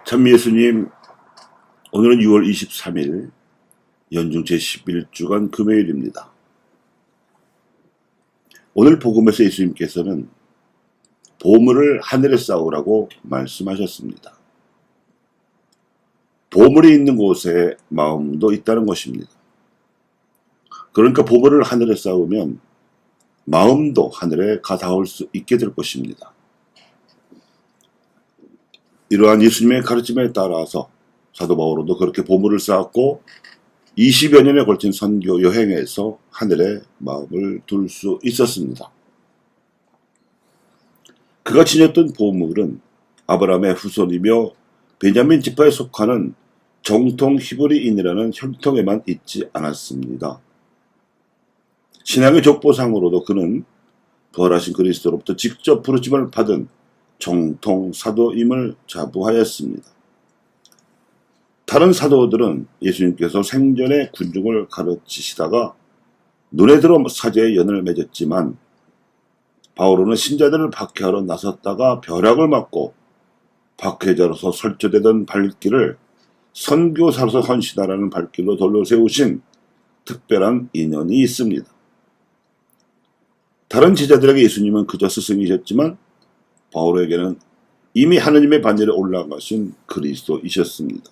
참 예수님, 오늘은 6월 23일 연중 제11주간 금요일입니다. 오늘 복음에서 예수님께서는 보물을 하늘에 쌓으라고 말씀하셨습니다. 보물이 있는 곳에 마음도 있다는 것입니다. 그러니까 보물을 하늘에 쌓으면 마음도 하늘에 가닿을 수 있게 될 것입니다. 이러한 예수님의 가르침에 따라서 사도 바오로도 그렇게 보물을 쌓았고 20여 년에 걸친 선교 여행에서 하늘에 마음을 둘 수 있었습니다. 그가 지녔던 보물은 아브라함의 후손이며 베냐민 지파에 속하는 정통 히브리인이라는 혈통에만 있지 않았습니다. 신앙의 족보상으로도 그는 부활하신 그리스도로부터 직접 부르심을 받은 정통 사도임을 자부하였습니다. 다른 사도들은 예수님께서 생전에 군중을 가르치시다가 눈에 들어 사제의 연을 맺었지만 바오로는 신자들을 박해하러 나섰다가 벼락을 맞고 박해자로서 설치되던 발길을 선교사로서 헌신하라는 발길로 돌려 세우신 특별한 인연이 있습니다. 다른 제자들에게 예수님은 그저 스승이셨지만 바오로에게는 이미 하느님의 반열에 올라가신 그리스도이셨습니다.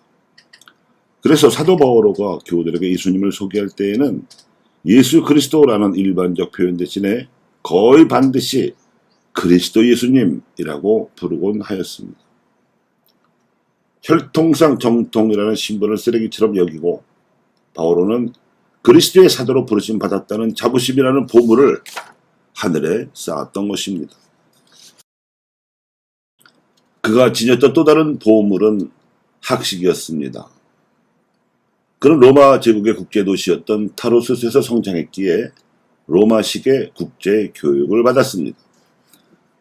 그래서 사도 바오로가 교우들에게 예수님을 소개할 때에는 예수 그리스도라는 일반적 표현 대신에 거의 반드시 그리스도 예수님이라고 부르곤 하였습니다. 혈통상 정통이라는 신분을 쓰레기처럼 여기고 바오로는 그리스도의 사도로 부르심 받았다는 자부심이라는 보물을 하늘에 쌓았던 것입니다. 그가 지녔던 또 다른 보물은 학식이었습니다. 그는 로마 제국의 국제도시였던 타르수스에서 성장했기에 로마식의 국제교육을 받았습니다.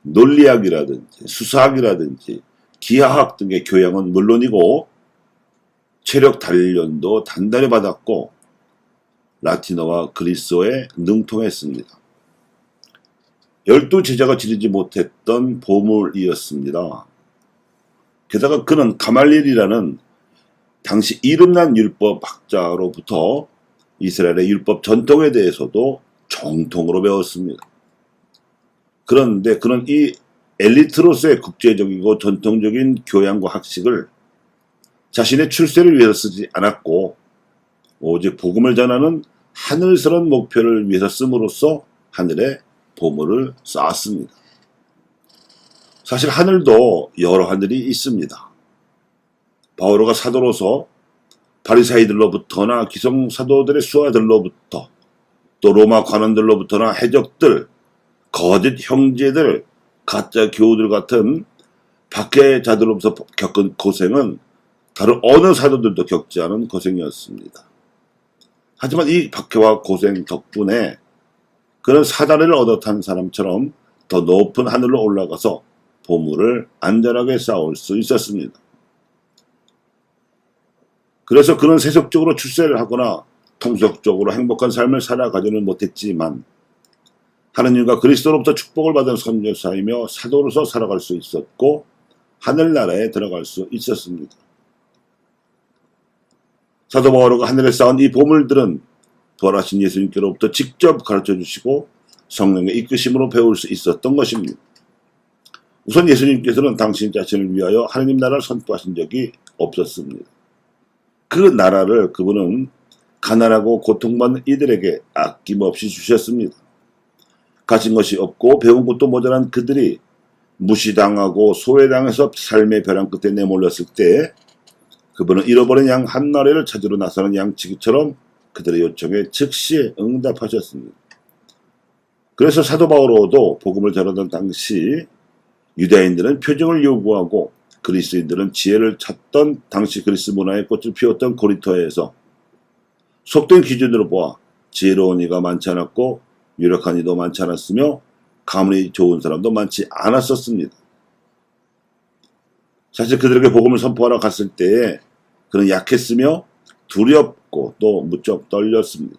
논리학이라든지 수사학이라든지 기하학 등의 교양은 물론이고 체력 단련도 단단히 받았고 라틴어와 그리스어에 능통했습니다. 12제자가 지르지 못했던 보물이었습니다. 게다가 그는 가말리엘이라는 당시 이름난 율법 학자로부터 이스라엘의 율법 전통에 대해서도 정통으로 배웠습니다. 그런데 그는 이 엘리트로서의 국제적이고 전통적인 교양과 학식을 자신의 출세를 위해서 쓰지 않았고 오직 복음을 전하는 하늘스러운 목표를 위해서 씀으로써 하늘에 보물을 쌓았습니다. 사실 하늘도 여러 하늘이 있습니다. 바오로가 사도로서 바리사이들로부터나 기성사도들의 수하들로부터 또 로마 관원들로부터나 해적들, 거짓 형제들, 가짜 교우들 같은 박해자들로부터 겪은 고생은 다른 어느 사도들도 겪지 않은 고생이었습니다. 하지만 이 박해와 고생 덕분에 그는 사다리를 얻어 탄 사람처럼 더 높은 하늘로 올라가서 보물을 안전하게 쌓을 수 있었습니다. 그래서 그는 세속적으로 출세를 하거나 통속적으로 행복한 삶을 살아가지는 못했지만 하느님과 그리스도로부터 축복을 받은 선교사이며 사도로서 살아갈 수 있었고 하늘나라에 들어갈 수 있었습니다. 사도 바오로가 하늘에 쌓은 이 보물들은 부활하신 예수님께로부터 직접 가르쳐 주시고 성령의 이끄심으로 배울 수 있었던 것입니다. 우선 예수님께서는 당신 자신을 위하여 하느님 나라를 선포하신 적이 없었습니다. 그 나라를 그분은 가난하고 고통받는 이들에게 아낌없이 주셨습니다. 가진 것이 없고 배운 것도 모자란 그들이 무시당하고 소외당해서 삶의 벼랑 끝에 내몰렸을 때 그분은 잃어버린 양 한 마리를 찾으러 나서는 양치기처럼 그들의 요청에 즉시 응답하셨습니다. 그래서 사도 바오로도 복음을 전하던 당시 유대인들은 표징을 요구하고 그리스인들은 지혜를 찾던 당시 그리스 문화의 꽃을 피웠던 고린토에서 속된 기준으로 보아 지혜로운 이가 많지 않았고 유력한 이도 많지 않았으며 가문이 좋은 사람도 많지 않았었습니다. 사실 그들에게 복음을 선포하러 갔을 때에 그는 약했으며 두렵고 또 무척 떨렸습니다.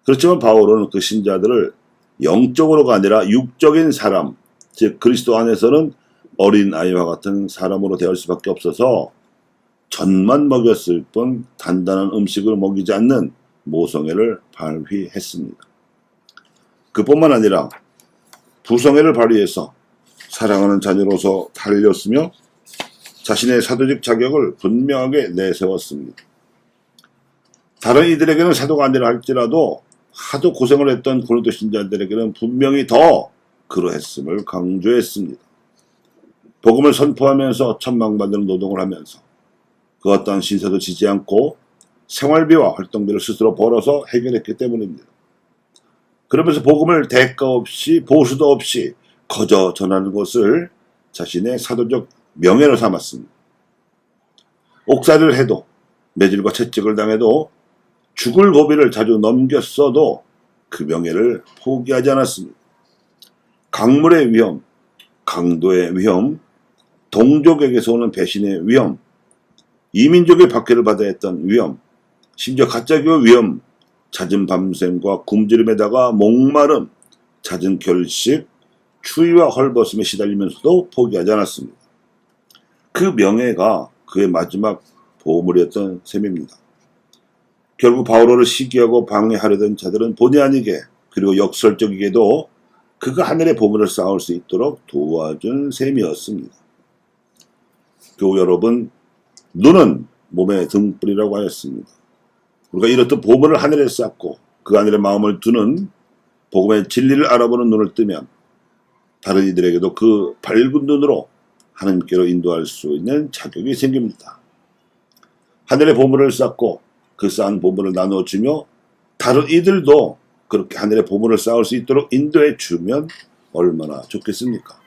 그렇지만 바오로는 그 신자들을 영적으로가 아니라 육적인 사람, 즉 그리스도 안에서는 어린 아이와 같은 사람으로 대할 수밖에 없어서 젖만 먹였을 뿐 단단한 음식을 먹이지 않는 모성애를 발휘했습니다. 그뿐만 아니라 부성애를 발휘해서 사랑하는 자녀로서 달렸으며 자신의 사도직 자격을 분명하게 내세웠습니다. 다른 이들에게는 사도가 아니라 할지라도 하도 고생을 했던 고린도 신자들에게는 분명히 더 그러했음을 강조했습니다. 복음을 선포하면서 천망받는 노동을 하면서 그 어떠한 신세도 지지 않고 생활비와 활동비를 스스로 벌어서 해결했기 때문입니다. 그러면서 복음을 대가 없이 보수도 없이 거저 전하는 것을 자신의 사도적 명예로 삼았습니다. 옥살이를 해도 매질과 채찍을 당해도 죽을 고비를 자주 넘겼어도 그 명예를 포기하지 않았습니다. 강물의 위험, 강도의 위험, 동족에게서 오는 배신의 위험, 이민족의 박해를 받아야 했던 위험, 심지어 가짜교회 위험, 잦은 밤샘과 굶주림에다가 목마름, 잦은 결식, 추위와 헐벗음에 시달리면서도 포기하지 않았습니다. 그 명예가 그의 마지막 보물이었던 셈입니다. 결국 바오로를 시기하고 방해하려던 자들은 본의 아니게 그리고 역설적이게도 그가 하늘의 보물을 쌓을 수 있도록 도와준 셈이었습니다. 교우 여러분, 눈은 몸의 등불이라고 하였습니다. 우리가 이렇듯 보물을 하늘에 쌓고 그 하늘에 마음을 두는 복음의 진리를 알아보는 눈을 뜨면 다른 이들에게도 그 밝은 눈으로 하나님께로 인도할 수 있는 자격이 생깁니다. 하늘의 보물을 쌓고 그 쌓은 보물을 나눠주며 다른 이들도 그렇게 하늘의 보물을 쌓을 수 있도록 인도해 주면 얼마나 좋겠습니까?